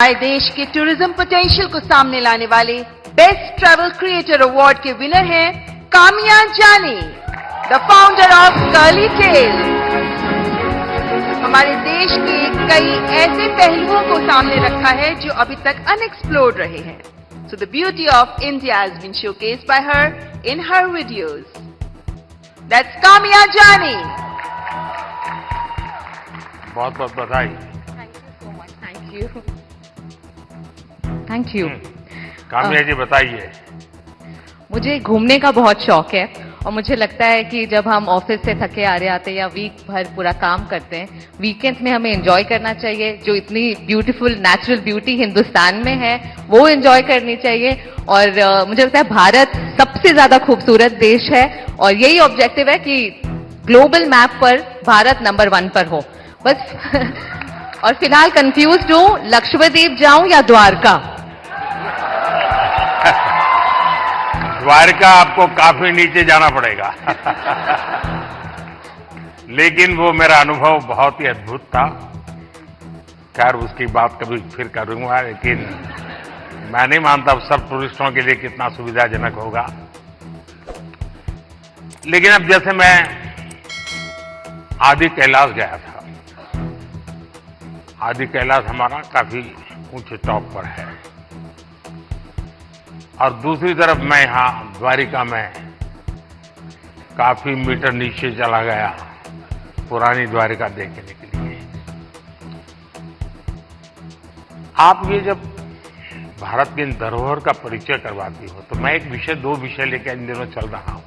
हमारे देश के टूरिज्म पोटेंशियल को सामने लाने वाले बेस्ट ट्रैवल क्रिएटर अवार्ड के विनर हैं Kamiya Jaani, the founder of Curly Tale. हमारे देश के कई ऐसे पहलुओं को सामने रखा है जो अभी तक अनएक्सप्लोर्ड रहे हैं। So the beauty of India has been showcased by her in her videos. That's Kamiya Jani. बहुत बहुत बधाई। Thank you so much. Thank you. Thank you. Kamiya जी बताइए। मुझे घूमने का बहुत शौक है और मुझे लगता है कि जब हम ऑफिस से थके आ रहे आते हैं या वीक भर पूरा काम करते हैं, वीकेंड्स में हमें एंजॉय करना चाहिए। जो इतनी ब्यूटीफुल नेचुरल ब्यूटी हिंदुस्तान में है वो एंजॉय करनी चाहिए। और मुझे लगता है भारत सबसे ज्यादा खूबसूरत देश है और यही ऑब्जेक्टिव है कि ग्लोबल मैप पर भारत नंबर 1 पर हो बस। और फिलहाल कंफ्यूज्ड हूं, लक्षद्वीप जाऊं या द्वारका? द्वारका आपको काफी नीचे जाना पड़ेगा। लेकिन वो मेरा अनुभव बहुत ही अद्भुत था। खैर उसकी बात कभी फिर करूंगा, लेकिन मैं नहीं मानता सब टूरिस्टों के लिए कितना सुविधाजनक होगा। लेकिन अब जैसे मैं आदि कैलाश गया था। आदि कैलाश हमारा काफी ऊंचे टॉप पर है और दूसरी तरफ मैं यहां द्वारिका में काफी मीटर नीचे चला गया पुरानी द्वारिका देखने के लिए। आप ये जब भारत की धरोहर का परिचय करवाती हो तो मैं एक विषय 2 विषय लेकर इन दिनों चल रहा हूं।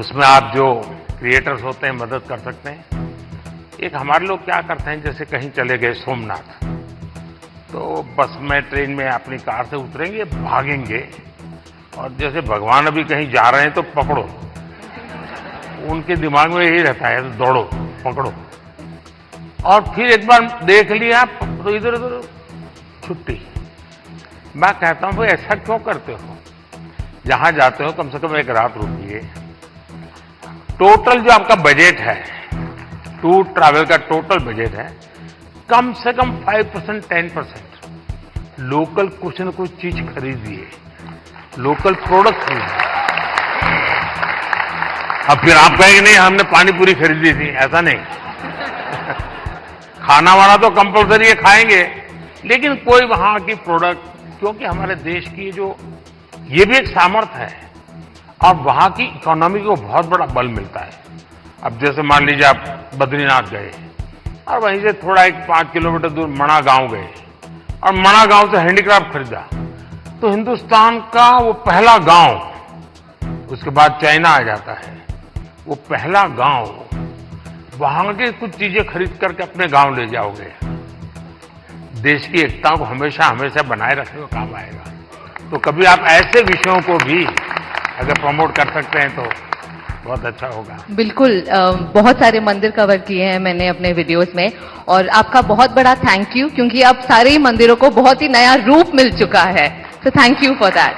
उसमें आप जो क्रिएटर्स होते हैं मदद कर सकते हैं। एक हमारे लोग क्या करते हैं, जैसे कहीं चले गए सोमनाथ, तो बस में ट्रेन में अपनी कार से उतरेंगे, भागेंगे और जैसे भगवान अभी कहीं जा रहे हैं तो पकड़ो। उनके दिमाग में यही रहता है, तो दौड़ो पकड़ो। और फिर एक बार देख लिया तो इधर उधर छुट्टी। मैं कहता हूं भाई ऐसा क्यों करते हो? जहां जाते हो कम से कम एक रात रुकिए। टोटल जो आपका बजट है, टूर ट्रैवल का टोटल बजट है, कम से कम 5% 10% लोकल कुछ न कुछ चीज खरीदिए, लोकल प्रोडक्ट खरीदिए। अब फिर आप कहेंगे नहीं हमने पानी पूरी खरीदी थी, ऐसा नहीं। खाना वाना तो कंपलसरी है, खाएंगे, लेकिन कोई वहां की प्रोडक्ट, क्योंकि हमारे देश की जो ये भी एक सामर्थ्य है और वहां की इकोनॉमी को बहुत बड़ा बल मिलता है। अब जैसे मान लीजिए आप बद्रीनाथ गए और वहीं से थोड़ा एक 5 किलोमीटर दूर मणा गांव गए और मणा गांव से हैंडीक्राफ्ट खरीदा, तो हिंदुस्तान का वो पहला गांव, उसके बाद चाइना आ जाता है, वो पहला गांव, वहां के कुछ चीजें खरीद करके अपने गांव ले जाओगे, देश की एकता को हमेशा हमेशा बनाए रखने का काम आएगा। तो कभी आप ऐसे विषयों को भी अगर प्रमोट कर सकते हैं तो बहुत अच्छा होगा। बिल्कुल, बहुत सारे मंदिर कवर किए हैं मैंने अपने वीडियोस में और आपका बहुत बड़ा थैंक यू, क्योंकि अब सारे ही मंदिरों को बहुत ही नया रूप मिल चुका है। So thank you for that.